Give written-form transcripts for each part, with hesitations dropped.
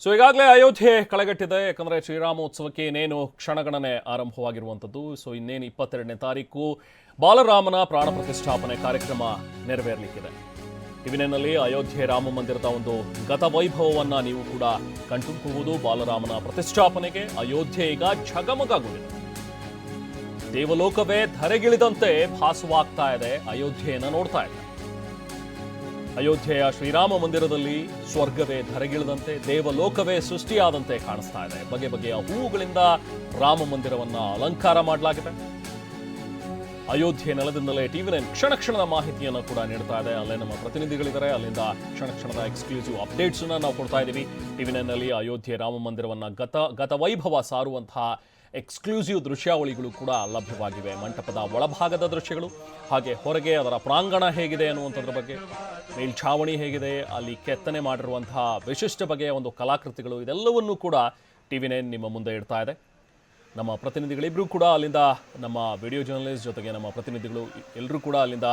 So ಈಗಾಗಲೇ ಅಯೋಧ್ಯೆ ಕಳೆಗಟ್ಟಿದೆ. ಯಾಕಂದರೆ ಶ್ರೀರಾಮೋತ್ಸವಕ್ಕೆ ಇನ್ನೇನು ಕ್ಷಣಗಣನೆ ಆರಂಭವಾಗಿರುವಂಥದ್ದು. ಸೊ ಇನ್ನೇನು 22ನೇ ತಾರೀಕು ಬಾಲರಾಮನ ಪ್ರಾಣ ಪ್ರತಿಷ್ಠಾಪನೆ ಕಾರ್ಯಕ್ರಮ ನೆರವೇರಲಿಕ್ಕಿದೆ. ಟಿವಿನಲ್ಲಿ ಅಯೋಧ್ಯೆ ರಾಮ ಮಂದಿರದ ಒಂದು ಗತವೈಭವವನ್ನು ನೀವು ಕೂಡ ಕಣ್ತುಂಬುವುದು. ಬಾಲರಾಮನ ಪ್ರತಿಷ್ಠಾಪನೆಗೆ ಅಯೋಧ್ಯೆ ಈಗ ಝಗಮಗಾಗುತ್ತಿದೆ. ದೇವಲೋಕವೇ ಧರೆಗಿಳಿದಂತೆ ಭಾಸವಾಗ್ತಾ ಇದೆ. ಅಯೋಧ್ಯೆಯನ್ನು ನೋಡ್ತಾ ಇದೆ. ಅಯೋಧ್ಯೆಯ ಶ್ರೀರಾಮ ಮಂದಿರದಲ್ಲಿ ಸ್ವರ್ಗವೇ ಧರೆಗಿಳಿದಂತೆ, ದೇವಲೋಕವೇ ಸೃಷ್ಟಿಯಾದಂತೆ ಕಾಣಿಸ್ತಾ ಇದೆ. ಬಗೆ ಬಗೆಯ ಹೂವುಗಳಿಂದ ರಾಮ ಮಂದಿರವನ್ನ ಅಲಂಕಾರ ಮಾಡಲಾಗಿದೆ. ಅಯೋಧ್ಯೆ ನೆಲದಿಂದಲೇ ಟಿವಿ9 ಕ್ಷಣ ಕ್ಷಣದ ಮಾಹಿತಿಯನ್ನು ಕೂಡ ನೀಡ್ತಾ ಇದೆ. ಅಲ್ಲೇ ನಮ್ಮ ಪ್ರತಿನಿಧಿಗಳಿದ್ದಾರೆ. ಅಲ್ಲಿಂದ ಕ್ಷಣ ಕ್ಷಣದ ಎಕ್ಸ್ಕ್ಲೂಸಿವ್ ಅಪ್ಡೇಟ್ಸ್ ನಾವು ಕೊಡ್ತಾ ಇದ್ದೀವಿ. ಟಿವಿ9ನಲ್ಲಿ ಅಯೋಧ್ಯೆ ರಾಮ ಮಂದಿರವನ್ನ ಗತವೈಭವ ಸಾರುವಂತಹ ಎಕ್ಸ್ಕ್ಲೂಸಿವ್ ದೃಶ್ಯಾವಳಿಗಳು ಕೂಡ ಲಭ್ಯವಾಗಿವೆ. ಮಂಟಪದ ಒಳಭಾಗದ ದೃಶ್ಯಗಳು, ಹಾಗೆ ಹೊರಗೆ ಅದರ ಪ್ರಾಂಗಣ ಹೇಗಿದೆ ಅನ್ನುವಂಥದ್ರ ಬಗ್ಗೆ, ಮೇಲ್ಛಾವಣಿ ಹೇಗಿದೆ, ಅಲ್ಲಿ ಕೆತ್ತನೆ ಮಾಡಿರುವಂತಹ ವಿಶಿಷ್ಟ ಬಗೆಯ ಒಂದು ಕಲಾಕೃತಿಗಳು, ಇದೆಲ್ಲವನ್ನೂ ಕೂಡ ಟಿವಿ9 ನಿಮ್ಮ ಮುಂದೆ ಇಡ್ತಾ ಇದೆ. ನಮ್ಮ ಪ್ರತಿನಿಧಿಗಳಿಬ್ಬರು ಕೂಡ ಅಲ್ಲಿಂದ, ನಮ್ಮ ವಿಡಿಯೋ ಜರ್ನಲಿಸ್ಟ್ ಜೊತೆಗೆ ನಮ್ಮ ಪ್ರತಿನಿಧಿಗಳು ಎಲ್ಲರೂ ಕೂಡ ಅಲ್ಲಿಂದ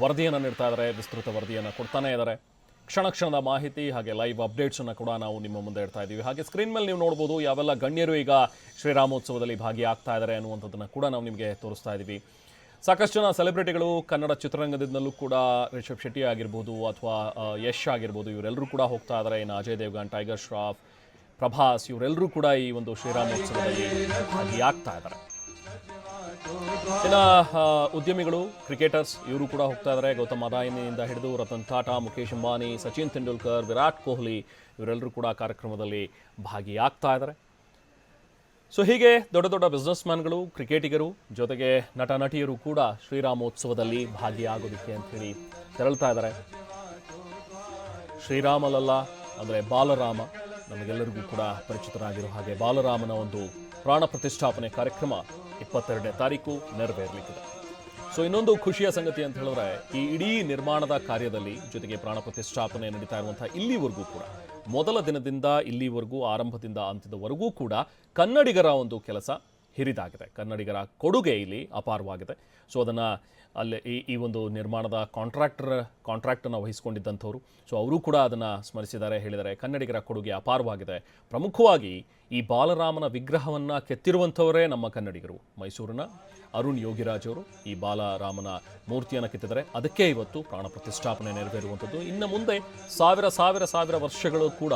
ವರದಿಯನ್ನು ನೀಡ್ತಾ ಇದ್ದಾರೆ. ವಿಸ್ತೃತ ವರದಿಯನ್ನು ಕೊಡ್ತಾನೆ ಇದ್ದಾರೆ. ಕ್ಷಣ ಕ್ಷಣದ ಮಾಹಿತಿ ಹಾಗೆ ಲೈವ್ ಅಪ್ಡೇಟ್ಸನ್ನು ಕೂಡ ನಾವು ನಿಮ್ಮ ಮುಂದೆ ಇಡ್ತಾ ಇದ್ದೀವಿ. ಹಾಗೆ ಸ್ಕ್ರೀನ್ ಮೇಲೆ ನೀವು ನೋಡ್ಬೋದು ಯಾವೆಲ್ಲ ಗಣ್ಯರು ಈಗ ಶ್ರೀರಾಮೋತ್ಸವದಲ್ಲಿ ಭಾಗಿಯಾಗ್ತಾ ಇದ್ದಾರೆ ಅನ್ನುವಂಥದ್ದನ್ನು ಕೂಡ ನಾವು ನಿಮಗೆ ತೋರಿಸ್ತಾ ಇದ್ದೀವಿ. ಸಾಕಷ್ಟು ಜನ ಸೆಲೆಬ್ರಿಟಿಗಳು ಕನ್ನಡ ಚಿತ್ರರಂಗದಿಂದಲೂ ಕೂಡ, ರಿಷಬ್ ಶೆಟ್ಟಿ ಆಗಿರ್ಬೋದು ಅಥವಾ ಯಶ್ ಆಗಿರ್ಬೋದು, ಇವರೆಲ್ಲರೂ ಕೂಡ ಹೋಗ್ತಾ ಇದ್ದಾರೆ. ಇನ್ನು ಅಜಯ್ ದೇವ್ಗನ್, ಟೈಗರ್ ಶ್ರಾಫ್, ಪ್ರಭಾಸ್, ಇವರೆಲ್ಲರೂ ಕೂಡ ಈ ಒಂದು ಶ್ರೀರಾಮೋತ್ಸವದಲ್ಲಿ ಭಾಗಿಯಾಗ್ತಾ ಇದ್ದಾರೆ. ಇನ್ನು ಉದ್ಯಮಿಗಳು, ಕ್ರಿಕೆಟರ್ಸ್ ಇವರು ಕೂಡ ಹೋಗ್ತಾ ಇದ್ದಾರೆ. ಗೌತಮ್ ಅದಾನಿಯಿಂದ ಹಿಡಿದು ರತನ್ ಟಾಟಾ, ಮುಖೇಶ್ ಅಂಬಾನಿ, ಸಚಿನ್ ತೆಂಡೂಲ್ಕರ್, ವಿರಾಟ್ ಕೊಹ್ಲಿ ಇವರೆಲ್ಲರೂ ಕೂಡ ಕಾರ್ಯಕ್ರಮದಲ್ಲಿ ಭಾಗಿಯಾಗ್ತಾ ಇದ್ದಾರೆ. ಸೊ ಹೀಗೆ ದೊಡ್ಡ ದೊಡ್ಡ ಬಿಸ್ನೆಸ್ ಮ್ಯಾನ್ಗಳು, ಕ್ರಿಕೆಟಿಗರು, ಜೊತೆಗೆ ನಟ ನಟಿಯರು ಕೂಡ ಶ್ರೀರಾಮೋತ್ಸವದಲ್ಲಿ ಭಾಗಿಯಾಗೋದಕ್ಕೆ ಅಂಥೇಳಿ ತೆರಳ್ತಾ ಇದ್ದಾರೆ. ಶ್ರೀರಾಮಲಲ್ಲ ಅಂದರೆ ಬಾಲರಾಮ, ನಮಗೆಲ್ಲರಿಗೂ ಕೂಡ ಪರಿಚಿತರಾಗಿರೋ ಹಾಗೆ ಬಾಲರಾಮನ ಒಂದು ಪ್ರಾಣ ಪ್ರತಿಷ್ಠಾಪನೆ ಕಾರ್ಯಕ್ರಮ 22ನೇ ತಾರೀಕು ನೆರವೇರಲಿಕ್ಕಿದೆ. ಸೊ ಇನ್ನೊಂದು ಖುಷಿಯ ಸಂಗತಿ ಅಂತ ಹೇಳಿದ್ರೆ, ಈ ಇಡೀ ನಿರ್ಮಾಣದ ಕಾರ್ಯದಲ್ಲಿ ಜೊತೆಗೆ ಪ್ರಾಣ ಪ್ರತಿಷ್ಠಾಪನೆ ನಡೀತಾ ಇರುವಂತಹ ಇಲ್ಲಿವರೆಗೂ ಕೂಡ, ಮೊದಲ ದಿನದಿಂದ ಇಲ್ಲಿವರೆಗೂ, ಆರಂಭದಿಂದ ಅಂತ್ಯದವರೆಗೂ ಕೂಡ ಕನ್ನಡಿಗರ ಒಂದು ಕೆಲಸ ಹಿರಿದಾಗಿದೆ. ಕನ್ನಡಿಗರ ಕೊಡುಗೆ ಇಲ್ಲಿ ಅಪಾರವಾಗಿದೆ. ಸೊ ಅದನ್ನು ಅಲ್ಲಿ ಈ ಒಂದು ನಿರ್ಮಾಣದ ಕಾಂಟ್ರಾಕ್ಟನ್ನು ವಹಿಸಿಕೊಂಡಿದ್ದಂಥವ್ರು, ಸೊ ಅವರು ಕೂಡ ಅದನ್ನು ಸ್ಮರಿಸಿದ್ದಾರೆ, ಹೇಳಿದ್ದಾರೆ ಕನ್ನಡಿಗರ ಕೊಡುಗೆ ಅಪಾರವಾಗಿದೆ. ಪ್ರಮುಖವಾಗಿ ಈ ಬಾಲರಾಮನ ವಿಗ್ರಹವನ್ನು ಕೆತ್ತಿರುವಂಥವರೇ ನಮ್ಮ ಕನ್ನಡಿಗರು. ಮೈಸೂರಿನ ಅರುಣ್ ಯೋಗಿರಾಜ್ ಅವರು ಈ ಬಾಲರಾಮನ ಮೂರ್ತಿಯನ್ನು ಕೆತ್ತಿದ್ದಾರೆ. ಅದಕ್ಕೆ ಇವತ್ತು ಪ್ರಾಣ ಪ್ರತಿಷ್ಠಾಪನೆ ನೆರವೇರುವಂಥದ್ದು. ಇನ್ನು ಮುಂದೆ ಸಾವಿರ ವರ್ಷಗಳು ಕೂಡ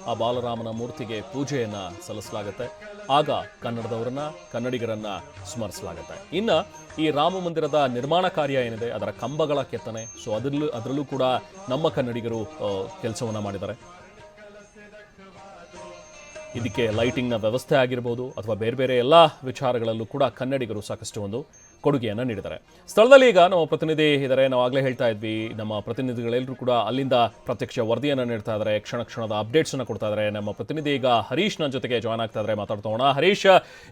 ಆ ಬಾಲರಾಮನ ಮೂರ್ತಿಗೆ ಪೂಜೆಯನ್ನು ಸಲ್ಲಿಸಲಾಗುತ್ತೆ. ಆಗ ಕನ್ನಡಿಗರನ್ನ ಸ್ಮರಿಸಲಾಗುತ್ತೆ. ಇನ್ನು ಈ ರಾಮ ಮಂದಿರದ ನಿರ್ಮಾಣ ಕಾರ್ಯ ಏನಿದೆ, ಅದರ ಕಂಬಗಳ ಕೆತ್ತನೆ, ಸೊ ಅದರಲ್ಲೂ ಕೂಡ ನಮ್ಮ ಕನ್ನಡಿಗರು ಕೆಲಸವನ್ನು ಮಾಡಿದ್ದಾರೆ. ಇದಕ್ಕೆ ಲೈಟಿಂಗ್ನ ವ್ಯವಸ್ಥೆ ಆಗಿರ್ಬೋದು ಅಥವಾ ಬೇರೆ ಬೇರೆ ಎಲ್ಲ ವಿಚಾರಗಳಲ್ಲೂ ಕೂಡ ಕನ್ನಡಿಗರು ಸಾಕಷ್ಟು ಒಂದು ಕೊಡುಗೆಯನ್ನು ನೀಡಿದ್ದಾರೆ. ಸ್ಥಳದಲ್ಲಿ ಈಗ ನಮ್ಮ ಪ್ರತಿನಿಧಿ ಇದ್ದಾರೆ. ನಾವು ಆಗಲೇ ಹೇಳ್ತಾ ಇದ್ವಿ, ನಮ್ಮ ಪ್ರತಿನಿಧಿಗಳೆಲ್ಲರೂ ಕೂಡ ಅಲ್ಲಿಂದ ಪ್ರತ್ಯಕ್ಷ ವರದಿಯನ್ನು ನೀಡ್ತಾ ಇದ್ದಾರೆ, ಕ್ಷಣ ಕ್ಷಣದ ಅಪ್ಡೇಟ್ಸನ್ನು ಕೊಡ್ತಾ ಇದ್ದಾರೆ. ನಮ್ಮ ಪ್ರತಿನಿಧಿ ಈಗ ಹರೀಶ್ ನನ್ನ ಜೊತೆಗೆ ಜಾಯ್ನ್ ಆಗ್ತಾ ಇದ್ದಾರೆ, ಮಾತಾಡ್ತೋಣ. ಹರೀಶ್,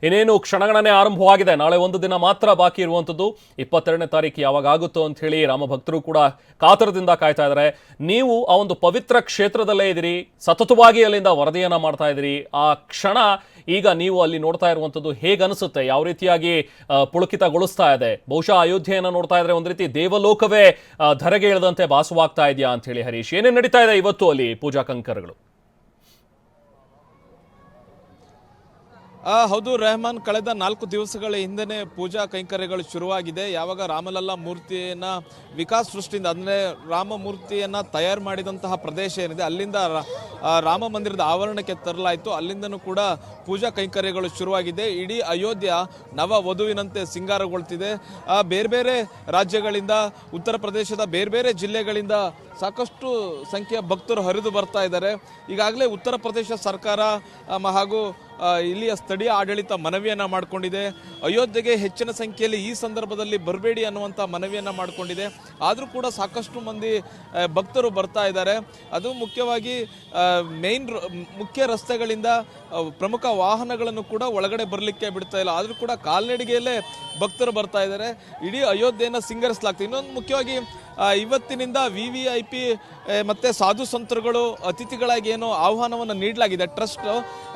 ಇನ್ನೇನು ಕ್ಷಣಗಣನೆ ಆರಂಭವಾಗಿದೆ. ನಾಳೆ ಒಂದು ದಿನ ಮಾತ್ರ ಬಾಕಿ ಇರುವಂಥದ್ದು. 22ನೇ ತಾರೀಕು ಯಾವಾಗ ಆಗುತ್ತೋ ಅಂತ ಹೇಳಿ ರಾಮ ಭಕ್ತರು ಕೂಡ ಕಾತರದಿಂದ ಕಾಯ್ತಾ ಇದ್ದಾರೆ. ನೀವು ಆ ಒಂದು ಪವಿತ್ರ ಕ್ಷೇತ್ರದಲ್ಲೇ ಇದ್ದೀರಿ, ಸತತವಾಗಿ ಅಲ್ಲಿಂದ ವರದಿಯನ್ನು ಮಾಡ್ತಾ ಇದ್ದೀರಿ. ಆ ಕ್ಷಣ ಈಗ ನೀವು ಅಲ್ಲಿ ನೋಡ್ತಾ ಇರುವಂಥದ್ದು ಹೇಗನ್ನಿಸುತ್ತೆ? ಯಾವ ರೀತಿಯಾಗಿ ಪುಳಕಿತಗೊಳಿಸ್ತಾ ಇದೆ? ಬಹುಶಃ ಅಯೋಧ್ಯೆಯನ್ನು ನೋಡ್ತಾ ಇದ್ರೆ ಒಂದು ರೀತಿ ದೇವಲೋಕವೇ ಧರೆಗೆ ಇಳಿದಂತೆ ಭಾಸವಾಗ್ತಾ ಇದೆಯಾ ಅಂತ ಹೇಳಿ ಹರೀಶ್, ಏನೇನು ನಡೀತಾ ಇದೆ ಇವತ್ತು ಅಲ್ಲಿ ಪೂಜಾ ಕೈಂಕರ್ಯಗಳು? ಹೌದು ರೆಹಮಾನ್, ಕಳೆದ 4 ದಿವಸಗಳ ಹಿಂದೆನೇ ಪೂಜಾ ಕೈಂಕರ್ಯಗಳು ಶುರುವಾಗಿದೆ. ಯಾವಾಗ ರಾಮಲಲ್ಲಾ ಮೂರ್ತಿಯನ್ನ ವಿಕಾಸ್ ಸೃಷ್ಟಿಯಿಂದ, ಅಂದರೆ ರಾಮ ಮೂರ್ತಿಯನ್ನ ತಯಾರು ಮಾಡಿದಂತಹ ಪ್ರದೇಶ ಏನಿದೆ ಅಲ್ಲಿಂದ ರಾಮ ಮಂದಿರದ ಆವರಣಕ್ಕೆ ತರಲಾಯಿತು. ಅಲ್ಲಿಂದನೂ ಕೂಡ ಪೂಜಾ ಕೈಂಕರ್ಯಗಳು ಶುರುವಾಗಿದೆ. ಇಡೀ ಅಯೋಧ್ಯ ನವ ವಧುವಿನಂತೆ ಸಿಂಗಾರಗೊಳ್ತಿದೆ. ಬೇರೆ ಬೇರೆ ರಾಜ್ಯಗಳಿಂದ, ಉತ್ತರ ಪ್ರದೇಶದ ಬೇರೆ ಬೇರೆ ಜಿಲ್ಲೆಗಳಿಂದ ಸಾಕಷ್ಟು ಸಂಖ್ಯೆಯ ಭಕ್ತರು ಹರಿದು ಬರ್ತಾ ಇದ್ದಾರೆ. ಈಗಾಗಲೇ ಉತ್ತರ ಪ್ರದೇಶ ಸರ್ಕಾರ ಹಾಗೂ ಇಲ್ಲಿಯ ಸ್ಥಳೀಯ ಆಡಳಿತ ಮನವಿಯನ್ನು ಮಾಡಿಕೊಂಡಿದೆ. ಅಯೋಧ್ಯೆಗೆ ಹೆಚ್ಚಿನ ಸಂಖ್ಯೆಯಲ್ಲಿ ಈ ಸಂದರ್ಭದಲ್ಲಿ ಬರಬೇಡಿ ಅನ್ನುವಂಥ ಮನವಿಯನ್ನು ಮಾಡಿಕೊಂಡಿದೆ. ಆದರೂ ಕೂಡ ಸಾಕಷ್ಟು ಮಂದಿ ಭಕ್ತರು ಬರ್ತಾ ಇದ್ದಾರೆ. ಅದು ಮುಖ್ಯವಾಗಿ ಮುಖ್ಯ ರಸ್ತೆಗಳಿಂದ ಪ್ರಮುಖ ವಾಹನಗಳನ್ನು ಕೂಡ ಒಳಗಡೆ ಬರಲಿಕ್ಕೆ ಬಿಡ್ತಾ ಇಲ್ಲ. ಆದರೂ ಕೂಡ ಕಾಲ್ನಡಿಗೆಯಲ್ಲೇ ಭಕ್ತರು ಬರ್ತಾ ಇದ್ದಾರೆ. ಇಡೀ ಅಯೋಧ್ಯೆಯನ್ನು ಸಿಂಗರಿಸಲಾಗ್ತದೆ. ಇನ್ನೊಂದು ಮುಖ್ಯವಾಗಿ ಇವತ್ತಿನಿಂದ VVIP ಮತ್ತು ಸಾಧು ಸಂತರುಗಳು ಅತಿಥಿಗಳಾಗಿ ಏನು ಆಹ್ವಾನವನ್ನು ನೀಡಲಾಗಿದೆ ಟ್ರಸ್ಟ್,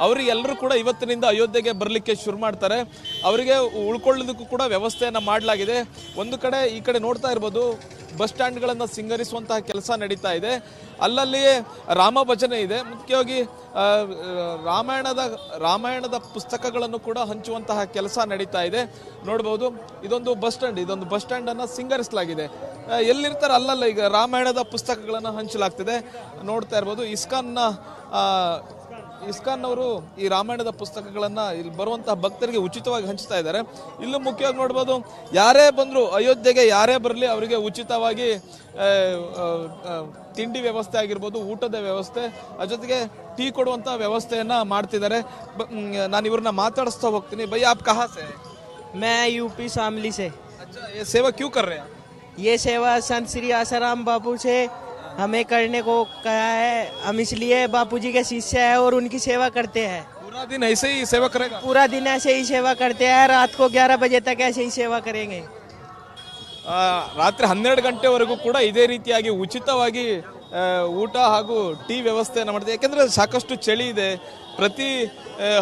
ಅವರಿಗೆಲ್ಲರೂ ಕೂಡ ಇವತ್ತಿನಿಂದ ಅಯೋಧ್ಯೆಗೆ ಬರಲಿಕ್ಕೆ ಶುರು ಮಾಡ್ತಾರೆ. ಅವರಿಗೆ ಉಳ್ಕೊಳ್ಳೋದಕ್ಕೂ ಕೂಡ ವ್ಯವಸ್ಥೆಯನ್ನು ಮಾಡಲಾಗಿದೆ. ಒಂದು ಕಡೆ ಈ ಕಡೆ ನೋಡ್ತಾ ಇರ್ಬೋದು, ಬಸ್ ಸ್ಟ್ಯಾಂಡ್ಗಳನ್ನು ಸಿಂಗರಿಸುವಂತಹ ಕೆಲಸ ನಡೀತಾ ಇದೆ. ಅಲ್ಲಲ್ಲಿಯೇ ರಾಮ ಭಜನೆ ಇದೆ. ಮುಖ್ಯವಾಗಿ ರಾಮಾಯಣದ ಪುಸ್ತಕಗಳನ್ನು ಕೂಡ ಹಂಚುವಂತಹ ಕೆಲಸ ನಡೀತಾ ಇದೆ. ನೋಡ್ಬೋದು, ಇದೊಂದು ಬಸ್ ಸ್ಟ್ಯಾಂಡ್ ಅನ್ನು ಸಿಂಗರಿಸಲಾಗಿದೆ. ಎಲ್ಲಿರ್ತಾರೆ ಅಲ್ಲಲ್ಲ ಈಗ ರಾಮಾಯಣದ ಪುಸ್ತಕಗಳನ್ನು ಹಂಚಲಾಗ್ತಿದೆ. ನೋಡ್ತಾ ಇರ್ಬೋದು, ಇಸ್ಕಾನ್ ಅವರು ಈ ರಾಮಾಯಣದ ಪುಸ್ತಕಗಳನ್ನು ಇಲ್ಲಿ ಬರುವಂತಹ ಭಕ್ತರಿಗೆ ಉಚಿತವಾಗಿ ಹಂಚ್ತಾ ಇದ್ದಾರೆ. ಇಲ್ಲೂ ಮುಖ್ಯವಾಗಿ ನೋಡ್ಬೋದು, ಯಾರೇ ಬಂದರೂ ಅಯೋಧ್ಯೆಗೆ ಯಾರೇ ಬರಲಿ ಅವರಿಗೆ ಉಚಿತವಾಗಿ ತಿಂಡಿ ವ್ಯವಸ್ಥೆ ಆಗಿರ್ಬೋದು, ಊಟದ ವ್ಯವಸ್ಥೆ, ಜೊತೆಗೆ ಟೀ ಕೊಡುವಂತಹ ವ್ಯವಸ್ಥೆಯನ್ನ ಮಾಡ್ತಿದ್ದಾರೆ. ನಾನು ಇವ್ರನ್ನ ಮಾತಾಡಿಸ್ತಾ ಹೋಗ್ತೀನಿ. ಭೈ, ಆಪ್ ಕಹಾ ಸೆ? मैं यूपी शामली से। अच्छा, ये सेवा क्यों कर रहे हैं? ये सेवा संत श्री आसाराम बापू से हमें करने को कहा है। हम इसलिए बापूजी के शिष्य है और उनकी सेवा करते हैं। पूरा दिन ऐसे ही सेवा करेगा? पूरा दिन ऐसे ही सेवा करते हैं। रात को 11 बजे तक ऐसे ही सेवा करेंगे। ರಾತ್ರಿ 12 ಗಂಟೆವರೆಗೂ ಕೂಡ ಇದೇ ರೀತಿಯಾಗಿ ಉಚಿತವಾಗಿ ಊಟ ಹಾಗೂ ಟೀ ವ್ಯವಸ್ಥೆಯನ್ನು ಮಾಡ್ತೀವಿ. ಯಾಕೆಂದರೆ ಸಾಕಷ್ಟು ಚಳಿ ಇದೆ. ಪ್ರತಿ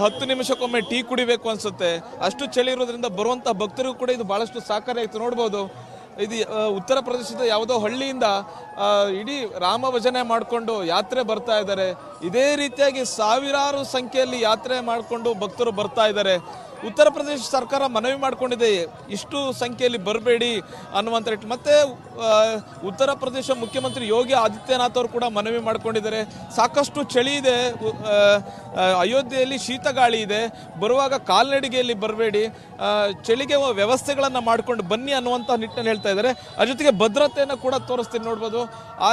10 ನಿಮಿಷಕ್ಕೊಮ್ಮೆ ಟೀ ಕುಡಿಬೇಕು ಅನಿಸುತ್ತೆ. ಅಷ್ಟು ಚಳಿ ಇರೋದ್ರಿಂದ ಬರುವಂಥ ಭಕ್ತರಿಗೂ ಕೂಡ ಇದು ಭಾಳಷ್ಟು ಸಹಕಾರಿಯಾಗ್ತದೆ. ನೋಡ್ಬೋದು, ಇದು ಉತ್ತರ ಪ್ರದೇಶದ ಯಾವುದೋ ಹಳ್ಳಿಯಿಂದ ಇಡೀ ರಾಮ ಭಜನೆ ಮಾಡಿಕೊಂಡು ಯಾತ್ರೆ ಬರ್ತಾ ಇದ್ದಾರೆ. ಇದೇ ರೀತಿಯಾಗಿ ಸಾವಿರಾರು ಸಂಖ್ಯೆಯಲ್ಲಿ ಯಾತ್ರೆ ಮಾಡಿಕೊಂಡು ಭಕ್ತರು ಬರ್ತಾ ಇದ್ದಾರೆ. ಉತ್ತರ ಪ್ರದೇಶ ಸರ್ಕಾರ ಮನವಿ ಮಾಡಿಕೊಂಡಿದೆ, ಇಷ್ಟು ಸಂಖ್ಯೆಯಲ್ಲಿ ಬರಬೇಡಿ ಅನ್ನುವಂಥ. ಮತ್ತೆ ಉತ್ತರ ಪ್ರದೇಶ ಮುಖ್ಯಮಂತ್ರಿ ಯೋಗಿ ಆದಿತ್ಯನಾಥ್ ಅವರು ಕೂಡ ಮನವಿ ಮಾಡಿಕೊಂಡಿದ್ದಾರೆ. ಸಾಕಷ್ಟು ಚಳಿ ಇದೆ, ಅಯೋಧ್ಯೆಯಲ್ಲಿ ಶೀತ ಗಾಳಿ ಇದೆ, ಬರುವಾಗ ಕಾಲ್ನಡಿಗೆಯಲ್ಲಿ ಬರಬೇಡಿ, ಚಳಿಗೆ ವ್ಯವಸ್ಥೆಗಳನ್ನು ಮಾಡಿಕೊಂಡು ಬನ್ನಿ ಅನ್ನುವಂಥ ನಿಟ್ಟಿನಲ್ಲಿ ಹೇಳ್ತಾ ಇದ್ದಾರೆ. ಅದ್ರ ಜೊತೆಗೆ ಭದ್ರತೆಯನ್ನು ಕೂಡ ತೋರಿಸ್ತೀನಿ. ನೋಡ್ಬೋದು,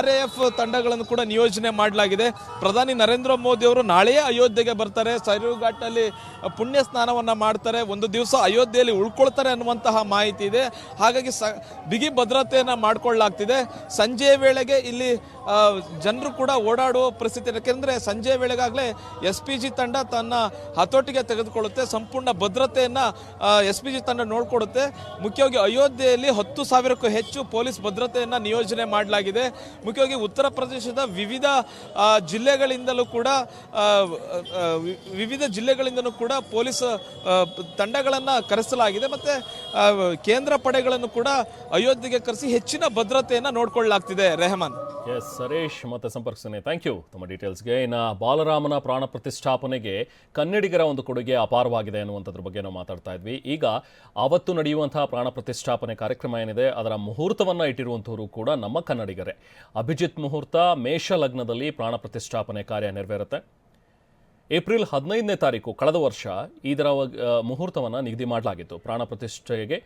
RAF ತಂಡಗಳನ್ನು ಕೂಡ ನಿಯೋಜನೆ ಮಾಡಲಾಗಿದೆ. ಪ್ರಧಾನಿ ನರೇಂದ್ರ ಮೋದಿ ಅವರು ನಾಳೆಯೇ ಅಯೋಧ್ಯೆಗೆ ಬರ್ತಾರೆ. ಸೈರು ಘಾಟ್ನಲ್ಲಿ ಪುಣ್ಯ ಸ್ನಾನವನ್ನು ಮಾಡ್ತಾರೆ, ಒಂದು ದಿವಸ ಅಯೋಧ್ಯೆಯಲ್ಲಿ ಉಳ್ಕೊಳ್ತಾರೆ ಅನ್ನುವಂತಹ ಮಾಹಿತಿ ಇದೆ. ಹಾಗಾಗಿ ಬಿಗಿ ಭದ್ರತೆಯನ್ನು ಮಾಡಿಕೊಳ್ಳಲಾಗ್ತಿದೆ. ಸಂಜೆಯ ವೇಳೆಗೆ ಇಲ್ಲಿ ಜನರು ಕೂಡ ಓಡಾಡುವ ಪರಿಸ್ಥಿತಿ. ಯಾಕೆಂದರೆ ಸಂಜೆಯ ವೇಳೆಗಾಗಲೇ SPG ತಂಡ ತನ್ನ ಹತೋಟಿಗೆ ತೆಗೆದುಕೊಳ್ಳುತ್ತೆ. ಸಂಪೂರ್ಣ ಭದ್ರತೆಯನ್ನು SPG ತಂಡ ನೋಡಿಕೊಡುತ್ತೆ. ಮುಖ್ಯವಾಗಿ ಅಯೋಧ್ಯೆಯಲ್ಲಿ 10,000ಕ್ಕೂ ಹೆಚ್ಚು ಪೊಲೀಸ್ ಭದ್ರತೆಯನ್ನು ನಿಯೋಜನೆ ಮಾಡಲಾಗಿದೆ. ಮುಖ್ಯವಾಗಿ ಉತ್ತರ ಪ್ರದೇಶದ ವಿವಿಧ ಜಿಲ್ಲೆಗಳಿಂದಲೂ ಕೂಡ ಪೊಲೀಸ್ ತಂಡಗಳನ್ನು ಕರೆಸಲಾಗಿದೆ. ಮತ್ತು ಕೇಂದ್ರ ಪಡೆಗಳನ್ನು ಕೂಡ ಅಯೋಧ್ಯೆಗೆ ಕರೆಸಿ ಹೆಚ್ಚಿನ ಭದ್ರತೆಯನ್ನು ನೋಡಿಕೊಳ್ಳಲಾಗ್ತಿದೆ. ರೆಹಮಾನ್. ಎಸ್, ಸರೇಶ್ ಮತ್ತೆ ಸಂಪರ್ಕಿಸ್ತಾನೆ. ಥ್ಯಾಂಕ್ ಯು ತಮ್ಮ ಡೀಟೇಲ್ಸ್ಗೆ. ಇನ್ನು ಬಾಲರಾಮನ ಪ್ರಾಣ ಪ್ರತಿಷ್ಠಾಪನೆಗೆ ಕನ್ನಡಿಗರ ಒಂದು ಕೊಡುಗೆ ಅಪಾರವಾಗಿದೆ ಅನ್ನುವಂಥದ್ರ ಬಗ್ಗೆ ನಾವು ಮಾತಾಡ್ತಾ ಇದ್ವಿ. ಈಗ ಆವತ್ತು ನಡೆಯುವಂತಹ ಪ್ರಾಣ ಪ್ರತಿಷ್ಠಾಪನೆ ಕಾರ್ಯಕ್ರಮ ಏನಿದೆ ಅದರ ಮುಹೂರ್ತವನ್ನು ಇಟ್ಟಿರುವಂಥವರು ಕೂಡ ನಮ್ಮ ಕನ್ನಡಿಗರೇ. ಅಭಿಜಿತ್ ಮುಹೂರ್ತ ಮೇಷ ಲಗ್ನದಲ್ಲಿ ಪ್ರಾಣ ಪ್ರತಿಷ್ಠಾಪನೆ ಕಾರ್ಯ ನೆರವೇರುತ್ತೆ. ಏಪ್ರಿಲ್ 15ನೇ ತಾರೀಕು ಕಳೆದ ವರ್ಷ ಇದರ ಮುಹೂರ್ತವನ್ನು ನಿಗದಿ ಮಾಡಲಾಗಿತ್ತು. ಪ್ರಾಣ ಪ್ರತಿಷ್ಠೆಗೆ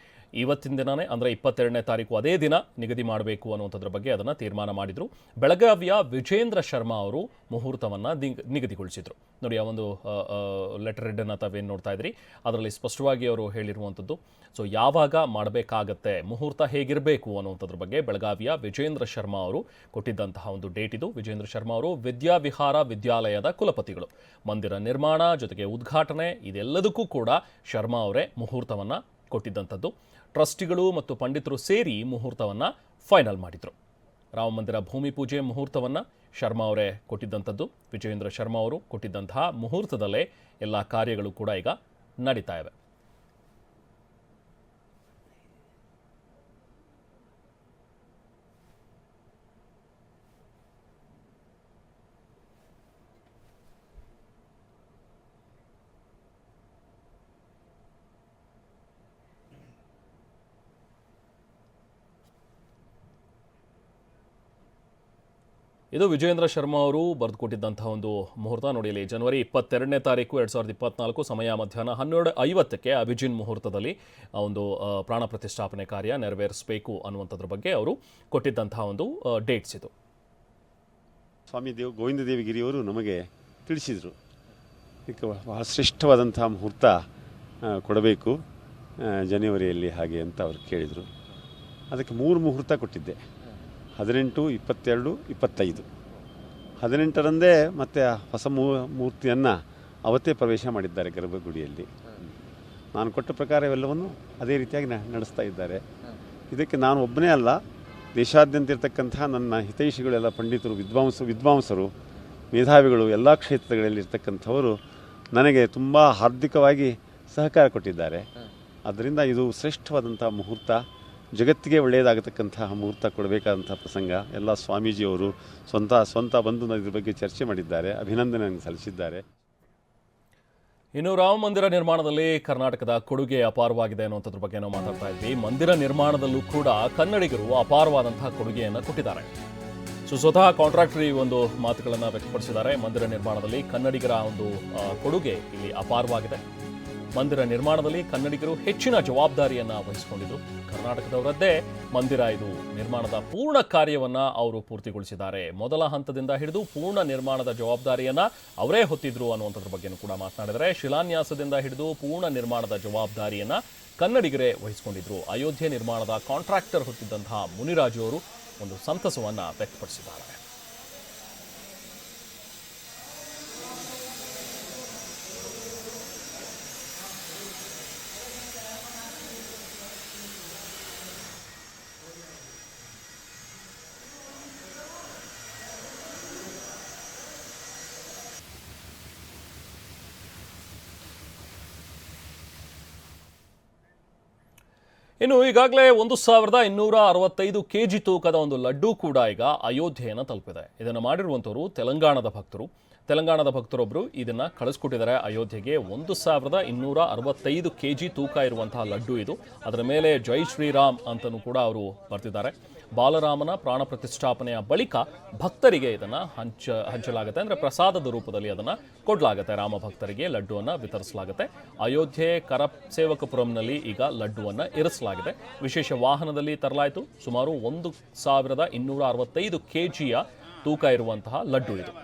ಇವತ್ತಿನ ದಿನನೇ ಅಂದರೆ 22ನೇ ತಾರೀಕು ಅದೇ ದಿನ ನಿಗದಿ ಮಾಡಬೇಕು ಅನ್ನುವಂಥದ್ರ ಬಗ್ಗೆ ಅದನ್ನು ತೀರ್ಮಾನ ಮಾಡಿದರು. ಬೆಳಗಾವಿಯ ವಿಜೇಂದ್ರ ಶರ್ಮಾ ಅವರು ಮುಹೂರ್ತವನ್ನು ನಿಗದಿಗೊಳಿಸಿದರು. ನೋಡಿ, ಆ ಒಂದು ಲೆಟರ್ ಹೆಡ್ಡನ್ನು ತಾವೇನು ನೋಡ್ತಾ ಇದ್ರಿ ಅದರಲ್ಲಿ ಸ್ಪಷ್ಟವಾಗಿ ಅವರು ಹೇಳಿರುವಂಥದ್ದು. ಸೊ ಯಾವಾಗ ಮಾಡಬೇಕಾಗತ್ತೆ, ಮುಹೂರ್ತ ಹೇಗಿರಬೇಕು ಅನ್ನುವಂಥದ್ರ ಬಗ್ಗೆ ಬೆಳಗಾವಿಯ ವಿಜೇಂದ್ರ ಶರ್ಮಾ ಅವರು ಕೊಟ್ಟಿದ್ದಂತಹ ಒಂದು ಡೇಟ್ ಇದು. ವಿಜೇಂದ್ರ ಶರ್ಮಾ ಅವರು ವಿದ್ಯಾವಿಹಾರ ವಿದ್ಯಾಲಯದ ಕುಲಪತಿಗಳು. ಮಂದಿರ ನಿರ್ಮಾಣ ಜೊತೆಗೆ ಉದ್ಘಾಟನೆ ಇದೆಲ್ಲದಕ್ಕೂ ಕೂಡ ಶರ್ಮಾ ಅವರೇ ಮುಹೂರ್ತವನ್ನು ಕೊಟ್ಟಿದ್ದಂಥದ್ದು. ಟ್ರಸ್ಟಿಗಳು ಮತ್ತು ಪಂಡಿತರು ಸೇರಿ ಮುಹೂರ್ತವನ್ನು ಫೈನಲ್ ಮಾಡಿದರು. ರಾಮ ಮಂದಿರ ಭೂಮಿ ಪೂಜೆ ಮುಹೂರ್ತವನ್ನು ಶರ್ಮಾ ಅವರೇ ಕೊಟ್ಟಿದ್ದಂಥದ್ದು. ವಿಜಯೇಂದ್ರ ಶರ್ಮಾ ಅವರು ಕೊಟ್ಟಿದ್ದಂತಹ ಮುಹೂರ್ತದಲ್ಲೇ ಎಲ್ಲ ಕಾರ್ಯಗಳು ಕೂಡ ಈಗ ನಡೀತಾ ಇವೆ. ಇದು ವಿಜಯೇಂದ್ರ ಶರ್ಮಾ ಅವರು ಬರೆದುಕೊಟ್ಟಿದ್ದಂತಹ ಒಂದು ಮುಹೂರ್ತ. ನೋಡಿ, ಇಲ್ಲಿ ಜನವರಿ 22ನೇ ತಾರೀಕು 2024 ಸಮಯ ಮಧ್ಯಾಹ್ನ 12:50ಕ್ಕೆ ಅಭಿಜಿನ್ ಮುಹೂರ್ತದಲ್ಲಿ ಒಂದು ಪ್ರಾಣ ಪ್ರತಿಷ್ಠಾಪನೆ ಕಾರ್ಯ ನೆರವೇರಿಸಬೇಕು ಅನ್ನುವಂಥದ್ರ ಬಗ್ಗೆ ಅವರು ಕೊಟ್ಟಿದ್ದಂತಹ ಒಂದು ಡೇಟ್ಸ್ ಇದು. ಸ್ವಾಮಿ ಗೋವಿಂದ ದೇವಗಿರಿಯವರು ನಮಗೆ ತಿಳಿಸಿದರು, ಇದಕ್ಕೆ ಬಹಳ ಶ್ರೇಷ್ಠವಾದಂಥ ಮುಹೂರ್ತ ಕೊಡಬೇಕು ಜನವರಿಯಲ್ಲಿ ಹಾಗೆ ಅಂತ ಅವರು ಕೇಳಿದರು. ಅದಕ್ಕೆ 3 ಮುಹೂರ್ತ ಕೊಟ್ಟಿದ್ದೆ, 18, 22, 25. 18ರಂದೇ ಮತ್ತೆ ಹೊಸ ಮೂರ್ತಿಯನ್ನು ಅವತ್ತೇ ಪ್ರವೇಶ ಮಾಡಿದ್ದಾರೆ ಗರ್ಭಗುಡಿಯಲ್ಲಿ. ನಾನು ಕೊಟ್ಟ ಪ್ರಕಾರ ಇವೆಲ್ಲವನ್ನು ಅದೇ ರೀತಿಯಾಗಿ ನಡೆಸ್ತಾ ಇದ್ದಾರೆ. ಇದಕ್ಕೆ ನಾನು ಒಬ್ಬನೇ ಅಲ್ಲ, ದೇಶಾದ್ಯಂತ ಇರತಕ್ಕಂತಹ ನನ್ನ ಹಿತೈಷಿಗಳೆಲ್ಲ ಪಂಡಿತರು, ವಿದ್ವಾಂಸರು, ಮೇಧಾವಿಗಳು, ಎಲ್ಲ ಕ್ಷೇತ್ರಗಳಲ್ಲಿ ಇರ್ತಕ್ಕಂಥವರು ನನಗೆ ತುಂಬ ಹಾರ್ದಿಕವಾಗಿ ಸಹಕಾರ ಕೊಟ್ಟಿದ್ದಾರೆ. ಆದ್ದರಿಂದ ಇದು ಶ್ರೇಷ್ಠವಾದಂಥ ಮುಹೂರ್ತ. ಜಗತ್ತಿಗೆ ಒಳ್ಳೆಯದಾಗತಕ್ಕಂತಹ ಮುಹೂರ್ತ ಕೊಡಬೇಕಾದಂಥ ಪ್ರಸಂಗ. ಎಲ್ಲ ಸ್ವಾಮೀಜಿಯವರು ಸ್ವಂತ ಬಂದು ಇದ್ರ ಬಗ್ಗೆ ಚರ್ಚೆ ಮಾಡಿದ್ದಾರೆ, ಅಭಿನಂದನೆಯನ್ನು ಸಲ್ಲಿಸಿದ್ದಾರೆ. ಇನ್ನು ರಾಮ ಮಂದಿರ ನಿರ್ಮಾಣದಲ್ಲಿ ಕರ್ನಾಟಕದ ಕೊಡುಗೆ ಅಪಾರವಾಗಿದೆ ಅನ್ನುವಂಥದ್ರ ಬಗ್ಗೆ ನಾವು ಮಾತಾಡ್ತಾ ಇದ್ವಿ. ಮಂದಿರ ನಿರ್ಮಾಣದಲ್ಲೂ ಕೂಡ ಕನ್ನಡಿಗರು ಅಪಾರವಾದಂತಹ ಕೊಡುಗೆಯನ್ನು ಕೊಟ್ಟಿದ್ದಾರೆ. ಸ್ವತಃ ಕಾಂಟ್ರಾಕ್ಟರ್ ಈ ಒಂದು ಮಾತುಗಳನ್ನು ವ್ಯಕ್ತಪಡಿಸಿದ್ದಾರೆ. ಮಂದಿರ ನಿರ್ಮಾಣದಲ್ಲಿ ಕನ್ನಡಿಗರ ಒಂದು ಕೊಡುಗೆ ಇಲ್ಲಿ ಅಪಾರವಾಗಿದೆ. ಮಂದಿರ ನಿರ್ಮಾಣದಲ್ಲಿ ಕನ್ನಡಿಗರು ಹೆಚ್ಚಿನ ಜವಾಬ್ದಾರಿಯನ್ನು ವಹಿಸಿಕೊಂಡಿದ್ದು, ಕರ್ನಾಟಕದವರದ್ದೇ ಮಂದಿರ ಇದು ನಿರ್ಮಾಣದ ಪೂರ್ಣ ಕಾರ್ಯವನ್ನು ಅವರು ಪೂರ್ತಿಗೊಳಿಸಿದ್ದಾರೆ. ಮೊದಲ ಹಂತದಿಂದ ಹಿಡಿದು ಪೂರ್ಣ ನಿರ್ಮಾಣದ ಜವಾಬ್ದಾರಿಯನ್ನು ಅವರೇ ಹೊತ್ತಿದ್ರು ಅನ್ನುವಂಥದ್ರ ಬಗ್ಗೆಯೂ ಕೂಡ ಮಾತನಾಡಿದರೆ, ಶಿಲಾನ್ಯಾಸದಿಂದ ಹಿಡಿದು ಪೂರ್ಣ ನಿರ್ಮಾಣದ ಜವಾಬ್ದಾರಿಯನ್ನು ಕನ್ನಡಿಗರೇ ವಹಿಸಿಕೊಂಡಿದ್ರು. ಅಯೋಧ್ಯೆ ನಿರ್ಮಾಣದ ಕಾಂಟ್ರಾಕ್ಟರ್ ಹೊತ್ತಿದ್ದಂತಹ ಮುನಿರಾಜು ಅವರು ಒಂದು ಸಂತಸವನ್ನು ವ್ಯಕ್ತಪಡಿಸಿದ್ದಾರೆ. ಇನ್ನು ಈಗಾಗಲೇ 1265 kg ತೂಕದ ಒಂದು ಲಡ್ಡು ಕೂಡ ಈಗ ಅಯೋಧ್ಯೆಯನ್ನು ತಲುಪಿದೆ. ಇದನ್ನು ಮಾಡಿರುವಂಥವರು ತೆಲಂಗಾಣದ ಭಕ್ತರೊಬ್ಬರು ಇದನ್ನು ಕಳಿಸ್ಕೊಟ್ಟಿದ್ದಾರೆ ಅಯೋಧ್ಯೆಗೆ. 1265 kg ತೂಕ ಇರುವಂತಹ ಲಡ್ಡು ಇದು. ಅದರ ಮೇಲೆ ಜೈ ಶ್ರೀರಾಮ್ ಅಂತಲೂ ಕೂಡ ಅವರು ಬರ್ತಿದ್ದಾರೆ. ಬಾಲರಾಮನ ಪ್ರಾಣ ಪ್ರತಿಷ್ಠಾಪನೆಯ ಬಳಿಕ ಭಕ್ತರಿಗೆ ಇದನ್ನು ಹಂಚಲಾಗುತ್ತೆ. ಅಂದರೆ ಪ್ರಸಾದದ ರೂಪದಲ್ಲಿ ಅದನ್ನು ಕೊಡಲಾಗುತ್ತೆ. ರಾಮ ಭಕ್ತರಿಗೆ ಲಡ್ಡುವನ್ನು ವಿತರಿಸಲಾಗುತ್ತೆ. ಅಯೋಧ್ಯೆ ಕರಸೇವಕಪುರಂನಲ್ಲಿ ಈಗ ಲಡ್ಡುವನ್ನು ಇರಿಸಲಾಗಿದೆ. ವಿಶೇಷ ವಾಹನದಲ್ಲಿ ತರಲಾಯಿತು. ಸುಮಾರು 1265 kgಯ ತೂಕ ಇರುವಂತಹ ಲಡ್ಡು ಇದು.